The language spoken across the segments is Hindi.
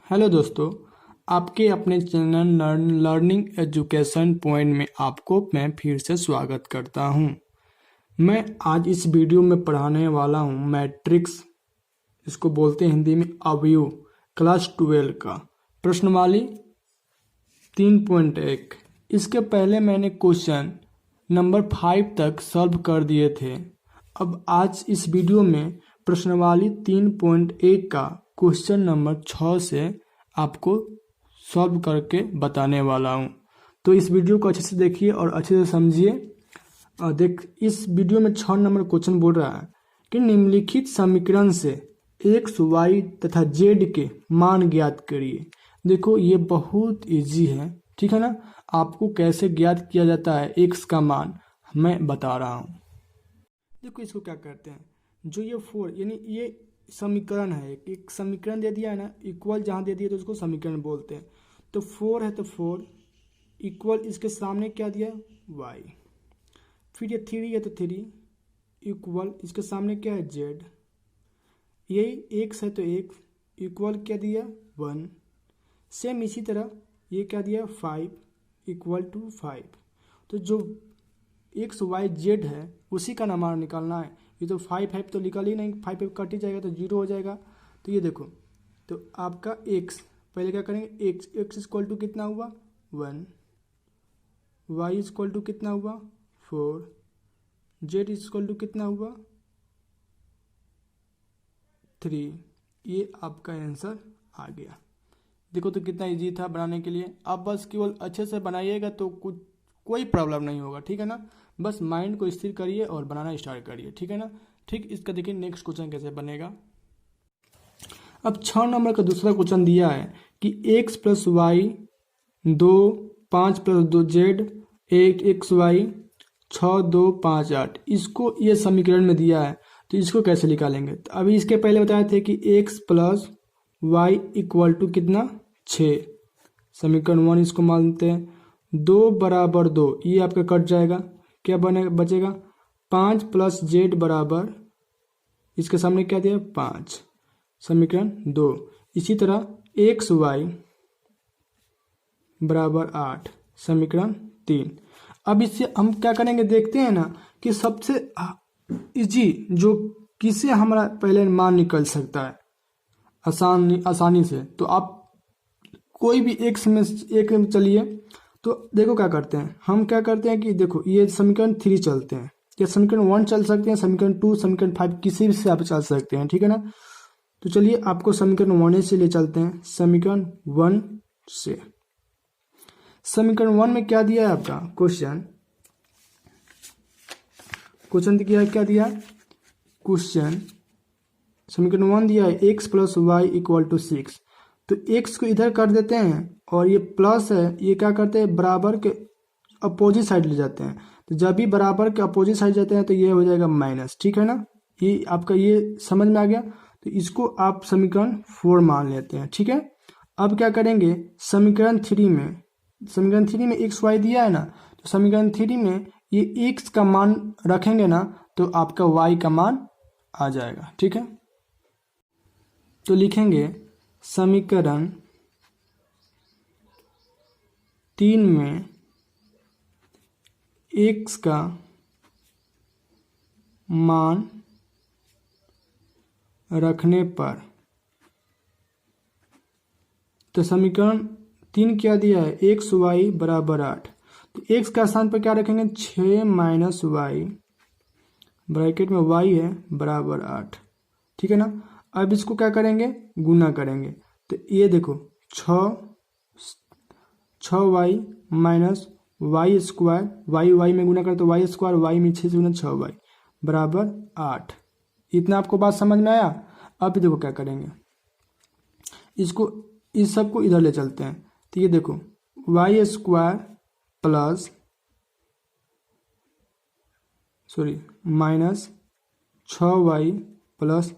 हेलो दोस्तों, आपके अपने चैनल लर्निंग एजुकेशन पॉइंट में आपको मैं फिर से स्वागत करता हूं। मैं आज इस वीडियो में पढ़ाने वाला हूं मैट्रिक्स, इसको बोलते हैं हिंदी में अवयव, क्लास 12 का प्रश्नवाली 3.1। इसके पहले मैंने क्वेश्चन नंबर 5 तक सॉल्व कर दिए थे। अब आज इस वीडियो में प्रश्नवाली 3.1 का क्वेश्चन नंबर 6 से आपको सॉल्व करके बताने वाला हूं। तो इस वीडियो को अच्छे से देखिए और अच्छे से समझिए। इस वीडियो में 6 नंबर क्वेश्चन बोल रहा है कि निम्नलिखित समीकरण से एक्स वाई तथा जेड के मान ज्ञात करिए। देखो ये बहुत इजी है, ठीक है ना। आपको कैसे ज्ञात किया जाता है एक्स का मान मैं बता रहा हूं। देखो इसको क्या करते हैं, जो ये 4 यानी ये समीकरण है, एक समीकरण दे दिया है ना, इक्वल जहां दे दिया तो उसको समीकरण बोलते हैं। तो 4 है तो 4 इक्वल, इसके सामने क्या दिया y। फिर ये 3 है तो 3 इक्वल, इसके सामने क्या है z। यही x है तो x इक्वल क्या दिया 1। सेम इसी तरह ये क्या दिया 5 इक्वल टू 5। तो जो एक्स वाई जेड है उसी का मान निकालना है। ये तो 5 तो निकल ही नहीं, 5 कट ही जाएगा तो 0 हो जाएगा। तो ये देखो, तो आपका एक्स पहले क्या करेंगे, एक्स इक्वल टू कितना हुआ 1, वाई इक्वल टू कितना हुआ 4, जेड इक्वल टू कितना हुआ 3। ये आपका आंसर आ गया। देखो तो कितना इजी था बनाने के लिए। आप बस केवल अच्छे से बनाइएगा तो कोई प्रॉब्लम नहीं होगा, ठीक है ना। बस माइंड को स्थिर करिए और बनाना स्टार्ट करिए, ठीक है ना। ठीक, इसका देखिए नेक्स्ट क्वेश्चन कैसे बनेगा। अब 6 नंबर का दूसरा क्वेश्चन दिया है कि X plus Y 2 5 plus 2 Z 1 X Y 6 2 5 8, इसको ये समीकरण में दिया है। तो इसको कैसे निकालेंगे। तो अभी इसके पहले बताए थे कि X plus Y equal to कितना 6, समीकरण 1 इसको मानते हैं। 2 बराबर 2, ये आपका कट जाएगा, क्या बने बचेगा 5 प्लस जेड बराबर, इसके सामने क्या दिया 5, समीकरण 2। इसी तरह एक्स वाई बराबर 8, समीकरण 3। अब इससे हम क्या करेंगे, देखते हैं ना कि सबसे इजी जो किसे हमारा पहले मान निकल सकता है आसानी से। तो आप कोई भी एक में चलिए। तो देखो क्या करते हैं, हम क्या करते हैं कि देखो ये समीकरण 3 चलते हैं, या समीकरण 1 चल सकते हैं, समीकरण 2 समीकरण 5 किसी भी से आप चल सकते हैं, ठीक है ना। तो चलिए आपको समीकरण 1 से ले चलते हैं। समीकरण 1 से, समीकरण 1 में क्या दिया है आपका क्वेश्चन क्या दिया क्वेश्चन समीकरण 1 दिया है X plus Y equal to 6। तो एक्स को इधर कर देते हैं और ये प्लस है, ये क्या करते हैं बराबर के अपोजिट साइड ले जाते हैं। तो जब भी बराबर के अपोजिट साइड जाते हैं तो ये हो जाएगा माइनस, ठीक है ना। ये आपका ये समझ में आ गया। तो इसको आप समीकरण 4 मान लेते हैं, ठीक है। अब क्या करेंगे, समीकरण 3 में एक्स वाई दिया है ना, तो समीकरण 3 में ये एक्स का मान रखेंगे ना तो आपका वाई का मान आ जाएगा, ठीक है। तो लिखेंगे समीकरण 3 में एक्स का मान रखने पर, तो समीकरण 3 क्या दिया है एक्स वाई बराबर 8। तो एक्स का स्थान पर क्या रखेंगे 6 माइनस वाई, ब्रैकेट में वाई है बराबर 8, ठीक है ना। अब इसको क्या करेंगे गुना करेंगे। तो ये देखो 6 Y minus Y square, Y में गुना करें तो वाई स्क्वायर, वाई में 6 से गुना 6 वाई बराबर 8। इतना आपको बात समझ में आया। अब देखो क्या करेंगे, इसको इस सब को इधर ले चलते हैं। तो ये देखो Y square plus minus 6 Y plus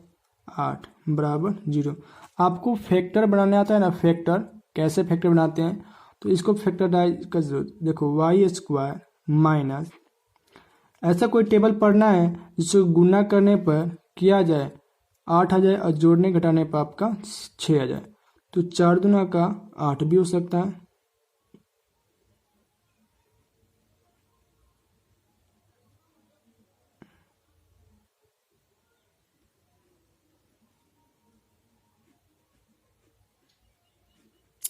8 बराबर 0। आपको फैक्टर बनाने आता है ना, फैक्टर कैसे फैक्टर बनाते हैं, तो इसको फैक्टराइज कर देखो वाई स्क्वायर माइनस, ऐसा कोई टेबल पढ़ना है जिसको गुना करने पर किया जाए 8 आ जाए और जोड़ने घटाने पर आपका 6 आ जाए। तो 4 दूना का 8 भी हो सकता है।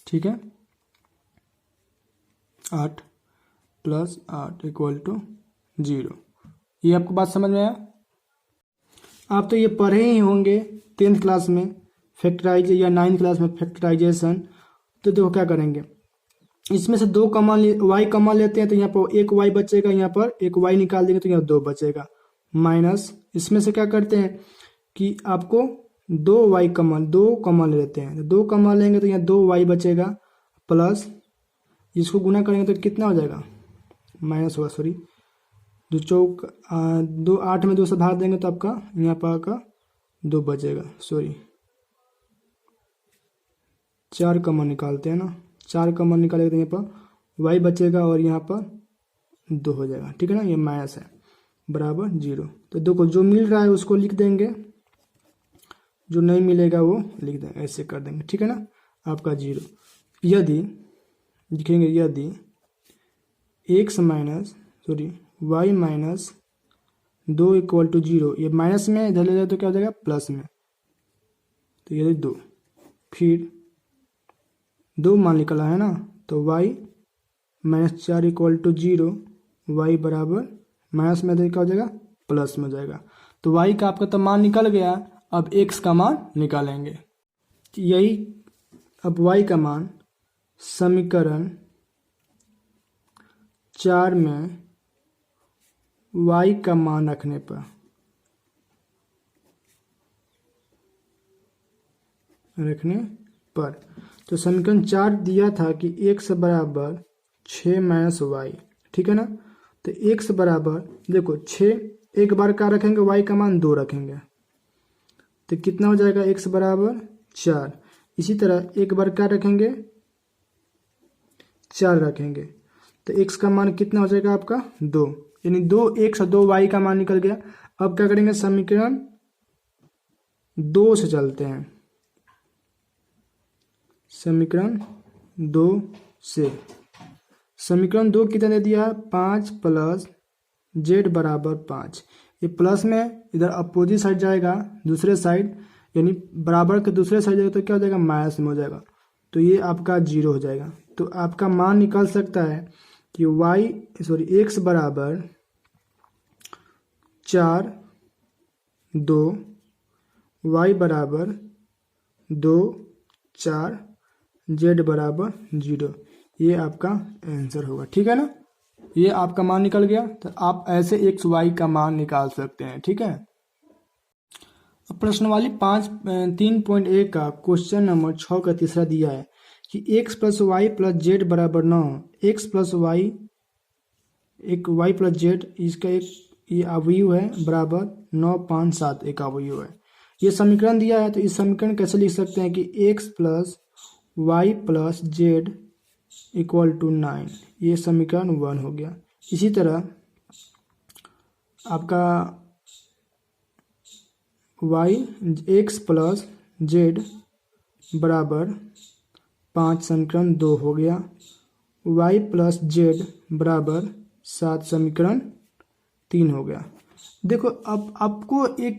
ठीक है, 8 + 8 = 0। ये आपको बात समझ में आया? आप तो ये पढ़े ही होंगे 10th क्लास में फैक्टराइज या 9th क्लास में फैक्टराइजेशन। तो देखो क्या करेंगे, इसमें से 2 y कॉमन लेते हैं तो यहाँ पर 1 y बचेगा, यहाँ पर 1 y निकाल देंगे तो यहाँ 2 बचेगा, माइनस इसमें से क्या करते हैं कि आपको 2 कॉमन ले लेते हैं। 2 कॉमन लेंगे तो यहाँ 2 y बचेगा, प्लस इसको गुना करेंगे तो कितना हो जाएगा, माइनस होगा, सॉरी, 2 चौक 2, 8 में 2 से भाग देंगे तो आपका यहाँ पर का 2 बचेगा, सॉरी 4 कॉमन निकालते हैं ना, 4 कॉमन निकालेंगे तो यहाँ पर y बचेगा और यहाँ पर 2 हो जाएगा। ठीक है ना, ये माइनस है, बराबर 0। तो देखो जो मिल रहा है उसको लिख देंगे, जो नहीं मिलेगा वो लिख देंगे, ऐसे कर देंगे। ठीक है ना, आपका 0। यदि लिखेंगे यदि x minus sorry y minus 2 = 0, ये माइनस में इधर ले जाए तो क्या हो जाएगा, प्लस में, तो ये 2, फिर 2 मान निकला है ना, तो y माइनस 4 = 0, y बराबर माइनस में क्या हो जाएगा, प्लस में हो जाएगा। तो y का आपका तो मान निकल गया, अब x का मान निकालेंगे। यही अब y का मान समीकरण 4 में y का मान रखने पर तो समीकरण 4 दिया था कि x बराबर 6 माइनस y। ठीक है ना, तो x बराबर देखो 6, एक बार का रखेंगे y का मान 2 रखेंगे तो कितना हो जाएगा, x बराबर 4। इसी तरह एक बार क्या रखेंगे, 4 रखेंगे तो x का मान कितना हो जाएगा आपका 2, यानी 2x और 2y का मान निकल गया। अब क्या करेंगे, समीकरण 2 से चलते हैं, समीकरण 2 से, समीकरण 2 कितना दे दिया, 5 + z बराबर 5। ये प्लस में इधर अपोजिट साइड जाएगा, दूसरे साइड यानी बराबर के दूसरे साइड जाएगा तो क्या हो जाएगा, माइनस में हो जाएगा, तो ये आपका 0 हो जाएगा। तो आपका मान निकल सकता है कि x बराबर 4, 2, y बराबर 2, 4, z बराबर 0। ये आपका आंसर होगा। ठीक है ना, ये आपका मान निकल गया। तो आप ऐसे x y का मान निकाल सकते हैं। ठीक है, अब प्रश्नवाली 3.1 का क्वेश्चन नंबर 6 का तीसरा दिया है कि x + y + z बराबर 9, x + y एक y + z इसका एक ये अवयव है, बराबर 9, 5, 7 एक अवयव है। ये समीकरण दिया है तो इस समीकरण कैसे लिख सकते हैं कि x + y + z = 9, ये समीकरण 1 हो गया। इसी तरह आपका x + z बराबर 5 समीकरण 2 हो गया, y + z बराबर 7 समीकरण 3 हो गया। देखो अब आपको एक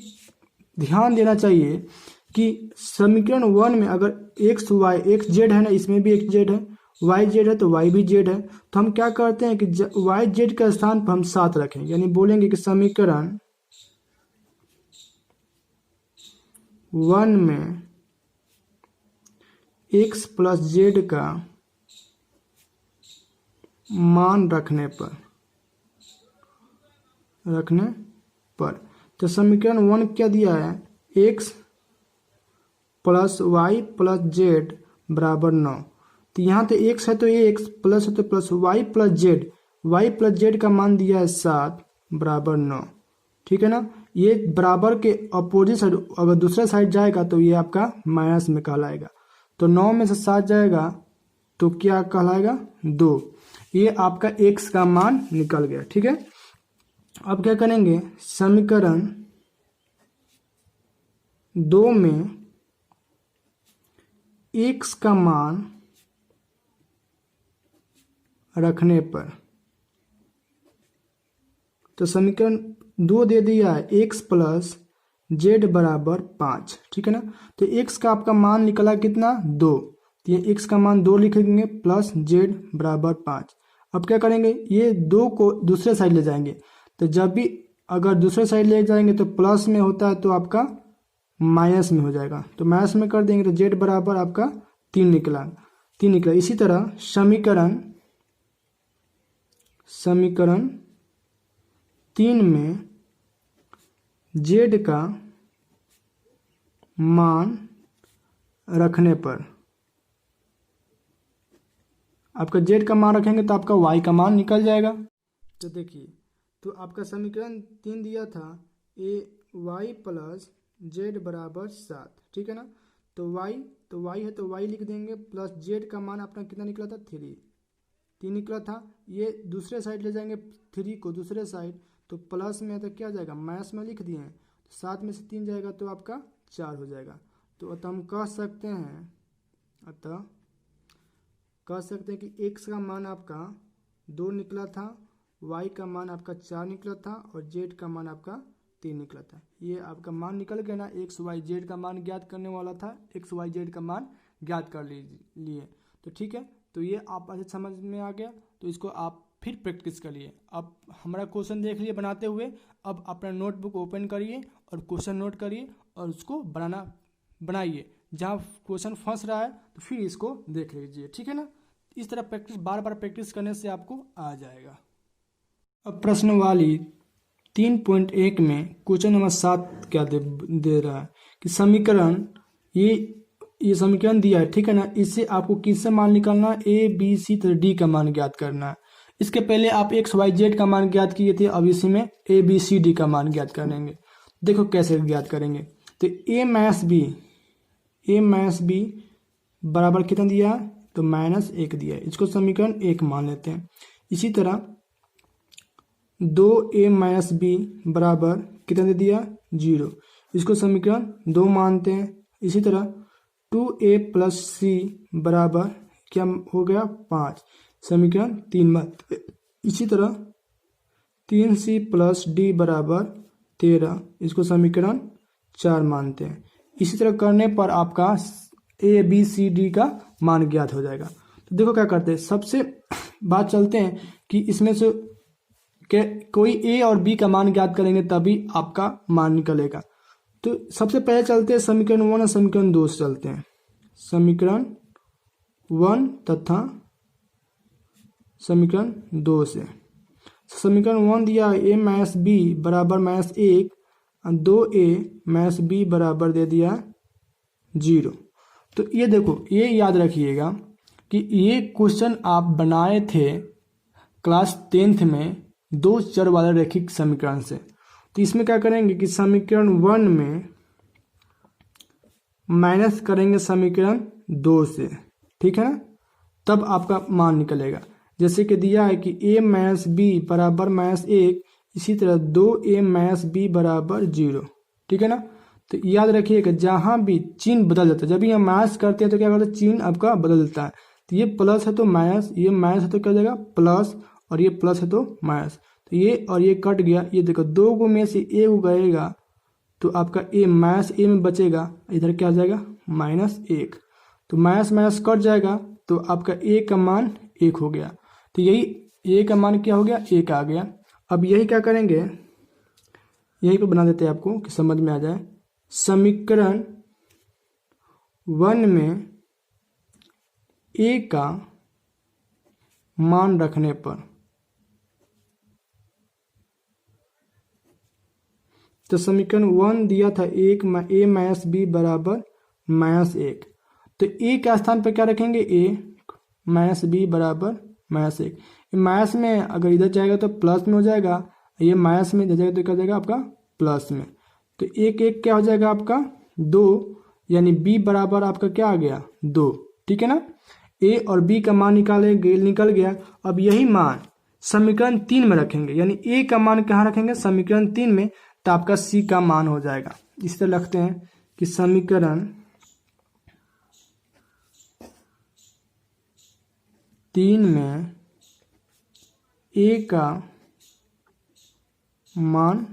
ध्यान देना चाहिए कि समीकरण 1 में अगर x z है ना, इसमें भी x z है, y z है तो y भी z है, तो हम क्या करते हैं कि y z के स्थान पर हम 7 रखेंगे, यानी बोलेंगे कि समीकरण 1 में x + z का मान रखने पर तो समीकरण 1 क्या दिया है, x + y + z बराबर 9। तो यहाँ तो x है तो ये x, प्लस है तो प्लस, y + z का मान दिया है 7 बराबर 9। ठीक है ना, ये बराबर के अपोजिट साइड अगर दूसरा साइड जाएगा तो ये आपका माइनस में कहलाएगा। तो 9 में से 7 जाएगा तो क्या कहलाएगा, 2। ये आपका x का मान निकल गया। ठीक है, अब क्या करेंगे, समीकरण 2 में x का मान रखने पर, तो समीकरण 2 दे दिया है x प्लस जेड बराबर 5, ठीक है ना। तो x का आपका मान निकला कितना 2, तो ये x का मान 2 लिखेंगे प्लस जेड बराबर 5। अब क्या करेंगे, ये 2 को दूसरे साइड ले जाएंगे, तो जब भी अगर दूसरे साइड ले जाएंगे तो प्लस में होता है तो आपका माइनस में हो जाएगा, तो माइनस में कर देंगे तो जेड बराबर आपका 3 निकला। इसी तरह समीकरण 3 में जेड का मान रखने पर, आपका जेड का मान रखेंगे तो आपका वाई का मान निकल जाएगा। तो देखिए, तो आपका समीकरण 3 दिया था ए वाई प्लस जेड बराबर 7, ठीक है ना। तो वाई है तो वाई लिख देंगे, प्लस जेड का मान अपना कितना निकला था 3 निकला था। ये दूसरे साइड ले जाएंगे 3 को दूसरे साइड, तो प्लस में तो क्या जाएगा माइनस में लिख दिए हैं, तो 7 में से 3 जाएगा तो आपका 4 हो जाएगा। तो अतः हम कह सकते हैं कि x का मान आपका 2 निकला था, y का मान आपका 4 निकला था और z का मान आपका 3 निकला था। ये आपका मान निकल गया ना, x y z का मान ज्ञात करने वाला था, x y z का मान ज्ञात कर लिए। तो ठीक है, तो ये आप अच्छे समझ में आ गया, तो इसको आप फिर प्रैक्टिस करिए। अब हमारा क्वेश्चन देख लिए बनाते हुए, अब अपना नोटबुक ओपन करिए और क्वेश्चन नोट करिए और उसको बनाइए। जहाँ क्वेश्चन फंस रहा है तो फिर इसको देख लीजिए, ठीक है ना। इस तरह बार बार प्रैक्टिस करने से आपको आ जाएगा। अब प्रश्नवाली 3.1 में क्वेश्चन नंबर 7 क्या दे रहा है कि समीकरण ये समीकरण दिया है, ठीक है ना। इससे आपको किससे मान निकालना है, ए बी सी तो डी का मान ज्ञात करना है। इसके पहले आप एक्स वाई जेड का मान ज्ञात किए थे, अब इसी में ए बी सी डी का मान ज्ञात करेंगे। देखो कैसे ज्ञात करेंगे, तो ए माइनस बी बराबर कितना दिया है, तो -1 दिया है, इसको समीकरण 1 मान लेते हैं। इसी तरह 2a माइनस बी बराबर कितना दे दिया 0, इसको समीकरण 2 मानते हैं। इसी तरह 2a प्लस सी बराबर क्या हो गया 5, समीकरण 3 मानते। इसी तरह 3c प्लस डी बराबर 13, इसको समीकरण 4 मानते हैं। इसी तरह करने पर आपका ए बी सी डी का मान ज्ञात हो जाएगा। तो देखो क्या करते हैं, सबसे बात चलते हैं कि इसमें से कोई ए और बी का मान ज्ञात करेंगे तभी आपका मान निकलेगा। तो सबसे पहले चलते हैं समीकरण 1 और समीकरण 2 से चलते हैं। समीकरण 1 तथा समीकरण 2 से। समीकरण 1 दिया है ए माइनस बी बराबर -1, 2a माइनस बी बराबर दे दिया 0। तो ये देखो, ये याद रखिएगा कि ये क्वेश्चन आप बनाए थे क्लास 10th में 2 चर वाले रैखिक समीकरण से। तो इसमें क्या करेंगे कि समीकरण 1 में माइनस करेंगे समीकरण 2 से, ठीक है ना, तब आपका मान निकलेगा। जैसे कि दिया है कि a माइनस बी बराबर -1, इसी तरह 2a माइनस बी बराबर 0, ठीक है ना। तो याद रखिएगा जहाँ भी चिन्ह बदल जाता है, जब भी हम माइनस करते हैं तो क्या करते हैं, चिन्ह आपका बदल जाता है। तो ये प्लस है तो माइनस, ये माइनस है तो क्या हो जाएगा प्लस, और ये प्लस है तो माइनस। तो ये और ये कट गया, ये देखो 2 को में से ए को गएगा तो आपका ए माइनस ए में बचेगा, इधर क्या आ जाएगा -1। तो माइनस माइनस कट जाएगा तो आपका ए का मान 1 हो गया। तो यही ए का मान क्या हो गया 1 आ गया। अब यही क्या करेंगे, यही पे बना देते हैं आपको कि समझ में आ जाए। समीकरण 1 में ए का मान रखने पर, तो समीकरण 1 दिया था ए माइनस बी बराबर -1, तो ए के स्थान पर क्या रखेंगे, ए माइनस बी बराबर -1। माइनस में अगर इधर जाएगा तो प्लस में हो जाएगा, ये माइनस में इधर जाएगा तो क्या जाएगा आपका प्लस में। तो 1 क्या हो जाएगा आपका 2, यानी b बराबर आपका क्या आ गया 2, ठीक है ना। a और b का मान निकल गया। अब यही मान समीकरण 3 में रखेंगे, यानी a का मान कहाँ रखेंगे समीकरण 3 में, तो आपका c का मान हो जाएगा। इस तरह रखते हैं कि समीकरण 3 में a का मान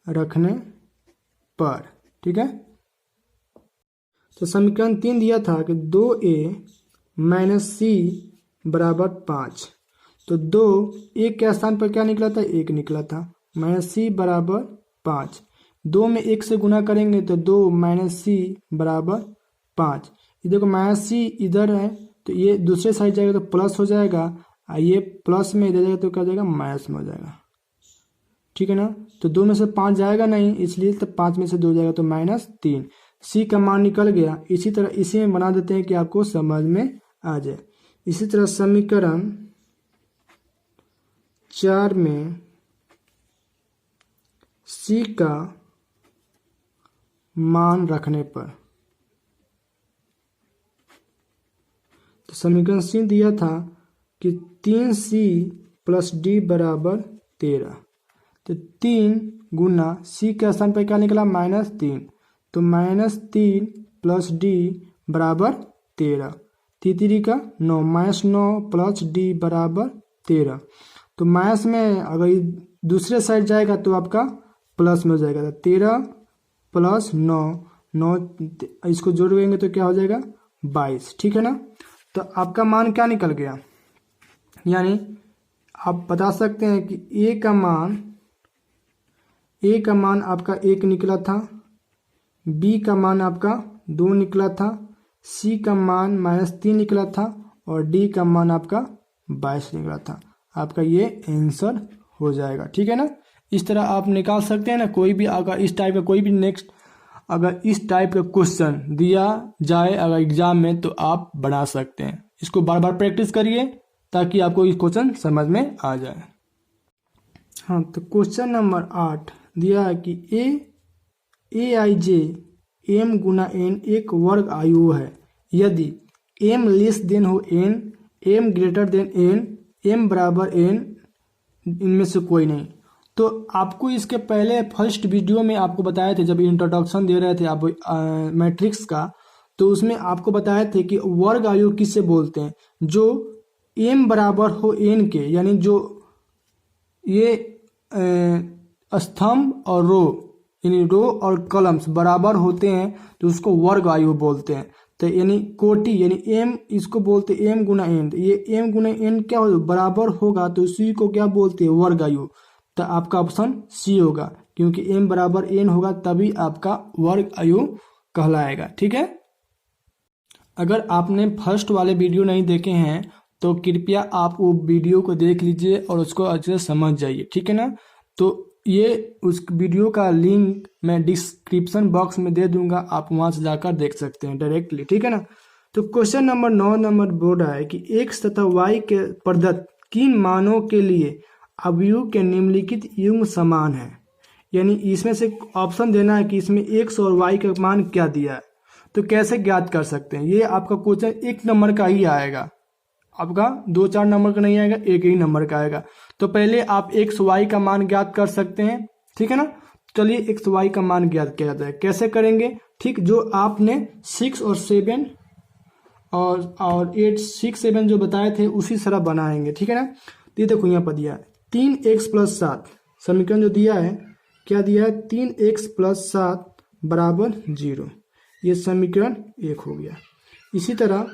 रखने पर। ठीक है, तो समीकरण 3 दिया था कि 2a माइनस c बराबर 5। तो 2 के स्थान पर क्या निकला था, 1 निकला था, माइनस c बराबर 5। 2 में 1 से गुना करेंगे तो 2 माइनस c बराबर 5। ये देखो माइनस c इधर है तो ये दूसरे साइड जाएगा तो प्लस हो जाएगा, और ये प्लस में इधर जाएगा तो क्या हो जाएगा, माइनस में हो जाएगा। ठीक है ना, तो 2 में से 5 जाएगा नहीं, इसलिए तो 5 में से 2 जाएगा तो -3। c का मान निकल गया। इसी तरह इसी में बना देते हैं कि आपको समझ में आ जाए। इसी तरह समीकरण 4 में c का मान रखने पर, तो समीकरण c दिया था कि 3c प्लस d बराबर 13। तो 3 गुना c के स्थान पर क्या निकला, -3, तो -3 प्लस d बराबर 13। 3 का 9, -9 प्लस d बराबर 13। तो माइनस में अगर दूसरे साइड जाएगा तो आपका प्लस में हो जाएगा। 13 प्लस 9, 9 इसको जोड़ेंगे तो क्या हो जाएगा, 22। ठीक है ना, तो आपका मान क्या निकल गया, यानी आप बता सकते हैं कि a का मान आपका 1 निकला था, b का मान आपका 2 निकला था, c का मान -3 निकला था, और d का मान आपका 22 निकला था। आपका ये आंसर हो जाएगा। ठीक है ना, इस तरह आप निकाल सकते हैं ना। कोई भी अगर इस टाइप का कोई भी नेक्स्ट अगर इस टाइप का क्वेश्चन दिया जाए अगर एग्जाम में, तो आप बना सकते हैं। इसको बार बार प्रैक्टिस करिए ताकि आपको ये क्वेश्चन समझ में आ जाए। हाँ, तो क्वेश्चन नंबर 8 दिया है कि aij m गुना n एक वर्ग आयु है। यदि m लेस देन हो n, m greater than n, m बराबर n, इनमें से कोई नहीं। तो आपको इसके पहले फर्स्ट वीडियो में आपको बताए थे, जब इंट्रोडक्शन दे रहे थे आप मैट्रिक्स का, तो उसमें आपको बताए थे कि वर्ग आयु किससे बोलते हैं, जो m बराबर हो n के, यानी जो ये स्तंभ और रो, यानी रो और कॉलम्स बराबर होते हैं तो उसको वर्ग आयु बोलते हैं। तो यानी कोटि यानी m, इसको बोलते हैं m गुना n। ये m गुना n क्या हो, बराबर होगा, तो उसी को क्या बोलते हैं, वर्ग आयु। तो आपका ऑप्शन सी होगा, क्योंकि m बराबर n होगा तभी आपका वर्ग आयु कहलाएगा। ठीक है, अगर आपने फर्स्ट वाले वीडियो नहीं देखे हैं तो कृपया आप वो वीडियो को देख लीजिए और उसको अच्छे से समझ जाइए। ठीक है ना, तो ये उस वीडियो का लिंक मैं डिस्क्रिप्शन बॉक्स में दे दूंगा, आप वहां से जाकर देख सकते हैं डायरेक्टली। ठीक है ना, तो क्वेश्चन नंबर 9 नंबर बोर्ड है कि x तथा y के प्रदत्त किन मानों के लिए अवयव के निम्नलिखित युग्म समान है। यानी इसमें से ऑप्शन देना है कि इसमें x और y का मान क्या दिया है। तो कैसे ज्ञात कर सकते हैं, ये आपका क्वेश्चन 1 नंबर का ही आएगा, आपका 2-4 नंबर का नहीं आएगा, 1 ही नंबर का आएगा। तो पहले आप एक्स वाई का मान ज्ञात कर सकते हैं। ठीक है ना, चलिए एक्स वाई का मान ज्ञात किया जाता है, कैसे करेंगे। ठीक, जो आपने 6 और 7 और 8 6 7 जो बताए थे उसी तरह बनाएंगे। ठीक है ना, तो ये देखो यहाँ पर दिया है 3x + 7, समीकरण जो दिया है क्या दिया है, 3x + 7 बराबर 0। ये समीकरण 1 हो गया। इसी तरह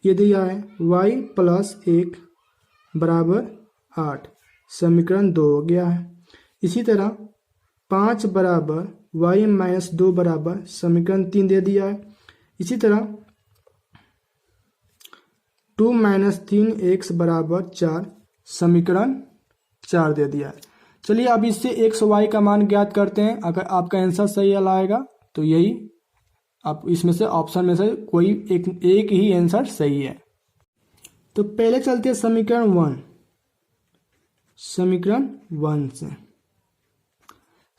ये दिया है y + 1 बराबर 8, समीकरण 2 हो गया है। इसी तरह 5 बराबर y - 2 बराबर समीकरण 3 दे दिया है। इसी तरह 2 - 3x बराबर 4, समीकरण 4 दे दिया है। चलिए अब इससे x y का मान ज्ञात करते हैं। अगर आपका आंसर सही आएगा तो यही आप इसमें से ऑप्शन में से कोई एक ही आंसर सही है। तो पहले चलते हैं समीकरण 1 से।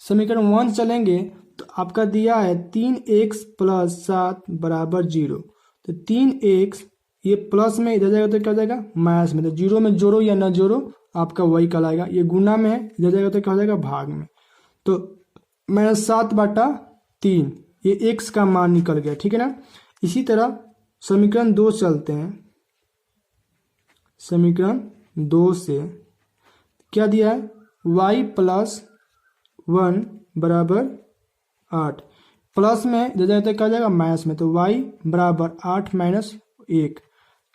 समीकरण 1 चलेंगे तो आपका दिया है 3x + 7 बराबर 0। तो 3x ये प्लस में इधर जाएगा तो क्या हो जाएगा, माइनस में। तो 0 में जोड़ो या ना जोड़ो आपका वही कहलाएगा। ये गुना में है, इधर जाएगा तो क्या हो जाएगा, भाग में। तो -7/3 ये x का मान निकल गया। ठीक है ना, इसी तरह समीकरण 2 चलते हैं। समीकरण 2 से क्या दिया है, y प्लस 1 बराबर 8, प्लस में दे जाए तो क्या हो जाएगा माइनस में, तो y बराबर 8 माइनस 1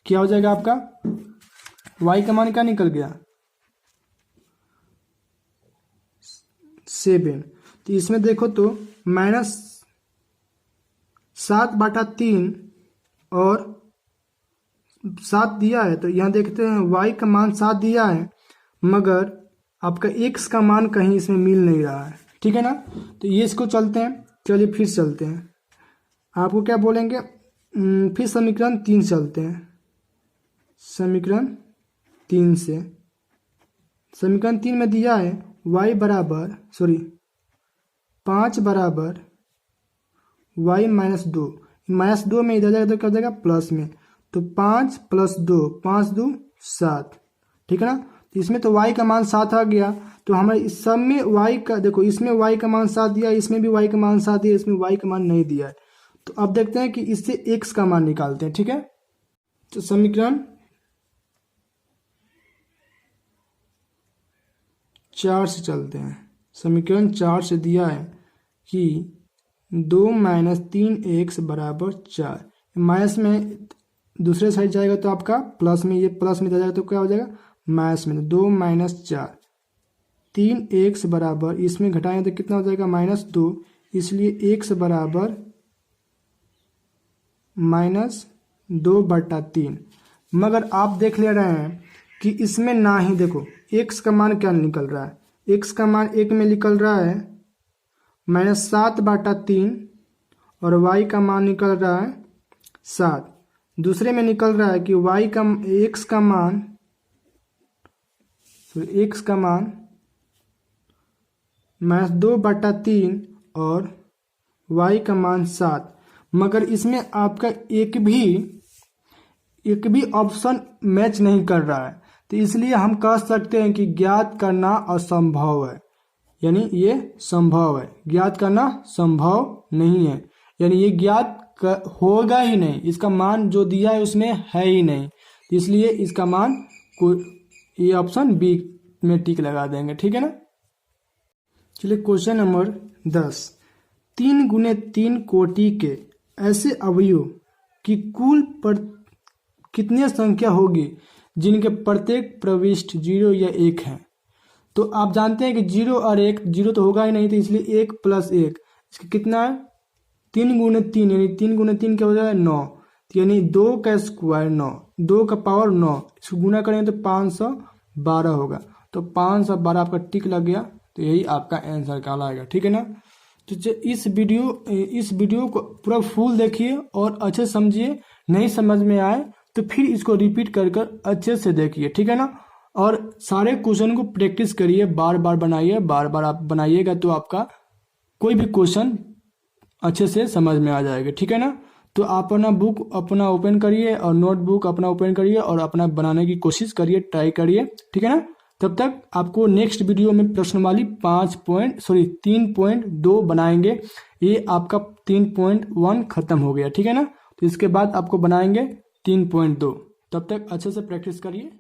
क्या हो जाएगा आपका, y का मान क्या निकल गया 7। तो इसमें देखो तो -7/3 और 7 दिया है, तो यहाँ देखते हैं y का मान 7 दिया है मगर आपका x का मान कहीं इसमें मिल नहीं रहा है, ठीक है ना। तो ये इसको चलते हैं, चलिए फिर चलते हैं, आपको क्या बोलेंगे, फिर समीकरण 3 चलते हैं। समीकरण 3 से, समीकरण 3 में दिया है y बराबर 5 बराबर y माइनस 2, माइनस 2 में इधर जाएगा तो क्या हो जाएगा प्लस में, तो 5 + 2, 5 2 7, ठीक है ना। तो इसमें तो y का मान 7 आ गया, तो हमारे इस सब में y का देखो, इसमें y का मान 7 दिया, इसमें भी y का मान 7 दिया, इसमें y का मान नहीं दिया है। तो अब देखते हैं कि इससे x का मान निकालते हैं, ठीक है। तो समीकरण 4 से चलते हैं। समीकरण 4 से दिया है कि 2 - 3x बराबर 4, माइनस में दूसरे साइड जाएगा तो आपका प्लस में, ये प्लस में जाएगा तो क्या हो जाएगा माइनस में, 2 - 4, 3x बराबर, इसमें घटाएंगे तो कितना हो जाएगा -2, इसलिए x बराबर -2/3। मगर आप देख ले रहे हैं कि इसमें ना ही देखो x का मान क्या निकल रहा है, x का मान एक में निकल रहा है -7/3 और y का मान निकल रहा है 7, दूसरे में निकल रहा है कि x का मान -2/3 और y का मान 7, मगर इसमें आपका एक भी ऑप्शन मैच नहीं कर रहा है, तो इसलिए हम कह सकते हैं कि ज्ञात करना असंभव है, यानी ये संभव है, ज्ञात करना संभव नहीं है, यानी ये ज्ञात होगा ही नहीं, इसका मान जो दिया है उसमें है ही नहीं, इसलिए इसका मान को ये ऑप्शन बी में टिक लगा देंगे, ठीक है ना। चलिए क्वेश्चन नंबर 10, 3 × 3 कोटि के ऐसे अवयव की कुल पर कितनी संख्या होगी जिनके प्रत्येक प्रविष्ट 0 या 1 है। तो आप जानते हैं कि 0 और 1, 0 तो होगा ही नहीं, तो इसलिए 1 + 1 इसका कितना है 3 × 3, यानी 3 × 3 क्या हो जाएगा 9, यानी 2 का स्क्वायर 9, 2 का पावर 9, इसको गुना करेंगे तो 512 होगा, तो 512 आपका टिक लग गया, तो यही आपका आंसर कहलाएगा, ठीक है ना। तो इस वीडियो को पूरा फुल देखिए और अच्छे समझिए, नहीं समझ में आए तो फिर इसको रिपीट कर अच्छे से देखिए, ठीक है ना। और सारे क्वेश्चन को प्रैक्टिस करिए, बार बार बनाइए, बार बार आप बनाइएगा तो आपका कोई भी क्वेश्चन अच्छे से समझ में आ जाएगा, ठीक है ना। तो आप अपना बुक अपना ओपन करिए और नोटबुक अपना ओपन करिए और अपना बनाने की कोशिश करिए, ट्राई करिए, ठीक है ना। तब तक आपको नेक्स्ट वीडियो में प्रश्न वाली 3.2 बनाएंगे, ये आपका 3.1 खत्म हो गया, ठीक है ना। तो इसके बाद आपको बनाएंगे 3.2, तब तक अच्छे से प्रैक्टिस करिए।